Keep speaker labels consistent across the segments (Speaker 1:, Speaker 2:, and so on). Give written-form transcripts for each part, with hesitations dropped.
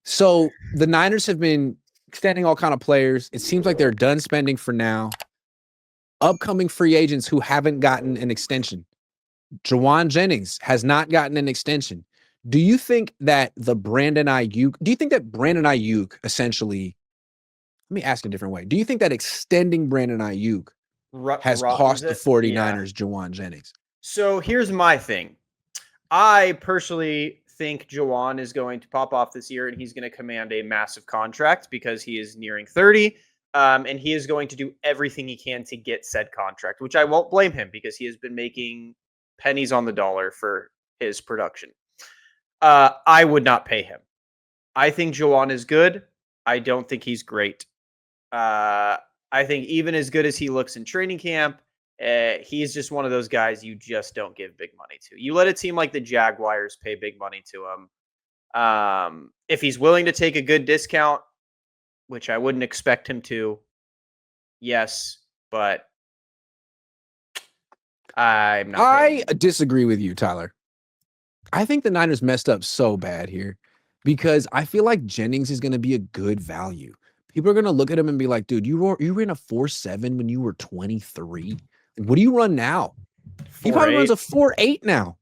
Speaker 1: So the Niners have been extending all kind of players. It seems like they're done spending for now. Upcoming free agents who haven't gotten an extension. Jauan Jennings has not gotten an extension. Do you think that Brandon Aiyuk essentially, let me ask a different way. Do you think that extending Brandon Aiyuk has
Speaker 2: Rottens
Speaker 1: cost the
Speaker 2: it. Yeah.
Speaker 1: 49ers Jauan Jennings?
Speaker 2: So here's my thing. I personally think Jauan is going to pop off this year and he's going to command a massive contract because he is nearing 30. And he is going to do everything he can to get said contract, which I won't blame him because he has been making pennies on the dollar for his production. I would not pay him. I think Jauan is good. I don't think he's great. I think even as good as he looks in training camp, he's just one of those guys you just don't give big money to. You let a team like the Jaguars pay big money to him. If he's willing to take a good discount, which I wouldn't expect him to, yes, but I'm not.
Speaker 1: I disagree with you, Tyler. I think the Niners messed up so bad here because I feel like Jennings is going to be a good value. People are going to look at him and be like, dude, you were in a 4.7 when you were 23. What do you run now? He probably runs a 4.8 now.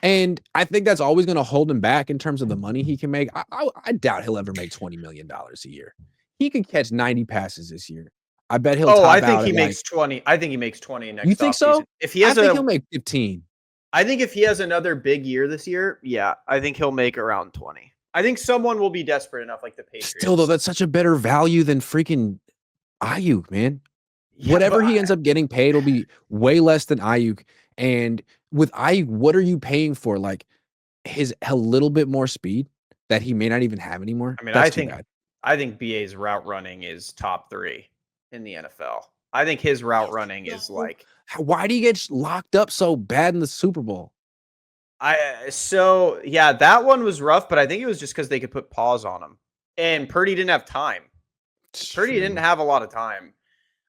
Speaker 1: And I think that's always going to hold him back in terms of the money he can make. I doubt he'll ever make $20 million a year. He could catch 90 passes this year. I bet he'll.
Speaker 2: I think he makes 20. I think he makes 20 next.
Speaker 1: You think so?
Speaker 2: If he has,
Speaker 1: I think he'll make 15.
Speaker 2: I think if he has another big year this year, yeah, I think he'll make around 20. I think someone will be desperate enough, like the Patriots.
Speaker 1: Still, though, that's such a better value than freaking Aiyuk, man. Yeah, whatever he ends up getting paid will be way less than Aiyuk. And with Aiyuk, what are you paying for? Like a little bit more speed that he may not even have anymore.
Speaker 2: I mean, I think BA's route running is top 3 in the NFL. I think his route running is like.
Speaker 1: Why do you get locked up so bad in the Super Bowl?
Speaker 2: Yeah, that one was rough, but I think it was just because they could put pause on him, and Purdy didn't have time. Purdy didn't have a lot of time.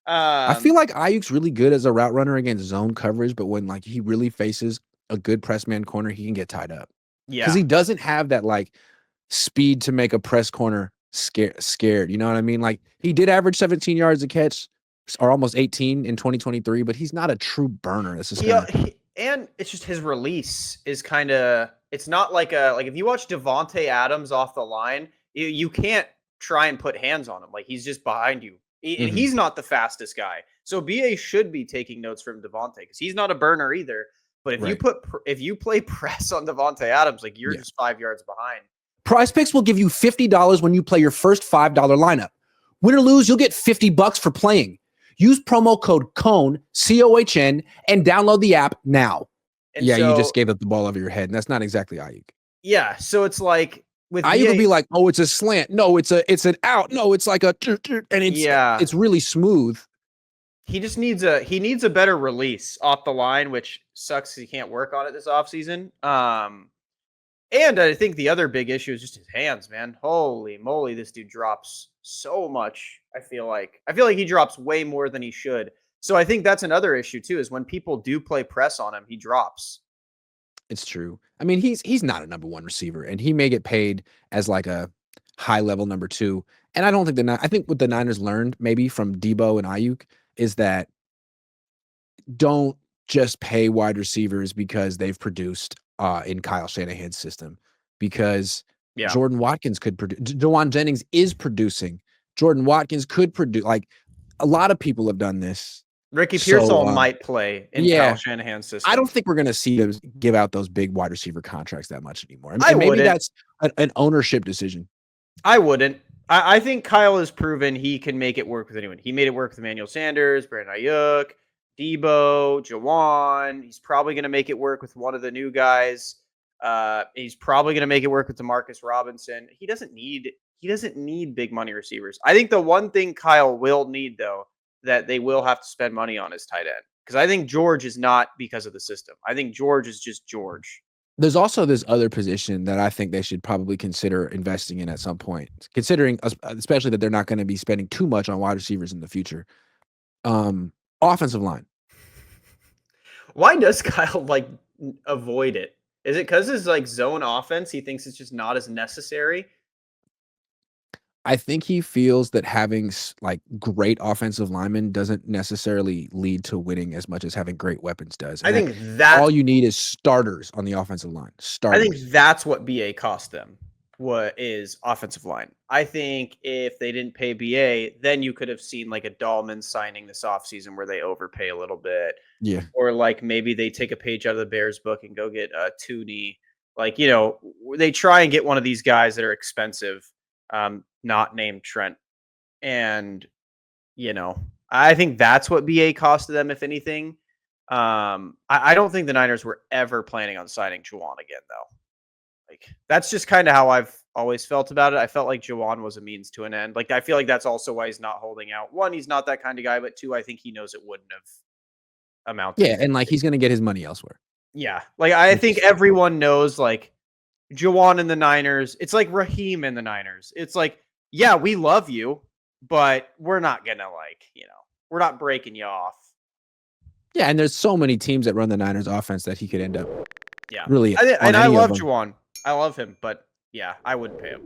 Speaker 1: I feel like Aiyuk's really good as a route runner against zone coverage, but when like he really faces a good press man corner, he can get tied up. Yeah, because he doesn't have that like speed to make a press corner scared. You know what I mean? Like he did average 17 yards a catch, or almost 18 in 2023, but he's not a true burner. This is
Speaker 2: and it's just his release is kind of. It's not like if you watch Devontae Adams off the line, you can't try and put hands on him. Like he's just behind you. And he's not the fastest guy. So BA should be taking notes from Devontae because he's not a burner either. But if you play press on Devontae Adams, like you're just 5 yards behind.
Speaker 1: PrizePicks will give you $50 when you play your first $5 lineup. Win or lose, you'll get $50 for playing. Use promo code COHN, COHN, and download the app now. And you just gave up the ball over your head, and that's not exactly Aiyuk.
Speaker 2: Yeah, so it's like with
Speaker 1: Aiyuk will be like, oh, it's a slant. No, it's an out. No, it's like a and it's really smooth.
Speaker 2: He just needs a better release off the line, which sucks he can't work on it this offseason. And I think the other big issue is just his hands, man. Holy moly, this dude drops so much. I feel like he drops way more than he should. So I think that's another issue too, is when people do play press on him, he drops.
Speaker 1: It's true. I mean, he's not a number 1 receiver, and he may get paid as like a high level number 2. And I don't think I think what the Niners learned maybe from Debo and Aiyuk is that don't just pay wide receivers because they've produced in Kyle Shanahan's system, because Jordan Watkins could produce. Jauan Jennings is producing. Jordan Watkins could produce. Like a lot of people have done this.
Speaker 2: Ricky Pearsall might play in Kyle Shanahan's system.
Speaker 1: I don't think we're going to see them give out those big wide receiver contracts that much anymore. And maybe that's an ownership decision.
Speaker 2: I wouldn't. I think Kyle has proven he can make it work with anyone. He made it work with Emmanuel Sanders, Brandon Aiyuk, Debo, Jauan. He's probably going to make it work with one of the new guys. He's probably going to make it work with Demarcus Robinson. He doesn't need big money receivers. I think the one thing Kyle will need, though, that they will have to spend money on is tight end. Because I think George is not because of the system. I think George is just George.
Speaker 1: There's also this other position that I think they should probably consider investing in at some point, considering especially that they're not going to be spending too much on wide receivers in the future. Offensive line.
Speaker 2: Why does Kyle avoid it? Is it because his zone offense, he thinks it's just not as necessary?
Speaker 1: I think he feels that having like great offensive linemen doesn't necessarily lead to winning as much as having great weapons does,
Speaker 2: I
Speaker 1: and that
Speaker 2: think that's
Speaker 1: all you need is starters on the offensive line.
Speaker 2: I think
Speaker 1: Starters.
Speaker 2: that's what BA cost them. What is offensive line? I think if they didn't pay BA, then you could have seen like a Dahlman signing this offseason where they overpay a little bit,
Speaker 1: Yeah.
Speaker 2: or like maybe they take a page out of the Bears book and go get a Tooney. Like, they try and get one of these guys that are expensive, not named Trent. And, you know, I think that's what BA costed them, if anything. I don't think the Niners were ever planning on signing Juwan again, though. Like, that's just kind of how I've always felt about it. I felt like Juwan was a means to an end. Like, I feel like that's also why he's not holding out. One, he's not that kind of guy, but two, I think he knows it wouldn't have amounted
Speaker 1: Yeah,
Speaker 2: to
Speaker 1: and like
Speaker 2: anything.
Speaker 1: he's gonna get his money elsewhere,
Speaker 2: Yeah. Like, I
Speaker 1: which
Speaker 2: think
Speaker 1: is fine.
Speaker 2: everyone knows, like, Juwan in the Niners. It's like Raheem in the Niners. It's like, yeah, we love you, but we're not gonna we're not breaking you off.
Speaker 1: Yeah, and there's so many teams that run the Niners offense that he could end up
Speaker 2: Yeah.
Speaker 1: really
Speaker 2: I
Speaker 1: on
Speaker 2: and I
Speaker 1: any of
Speaker 2: love
Speaker 1: them.
Speaker 2: Juwan. I love him, but yeah, I wouldn't pay him.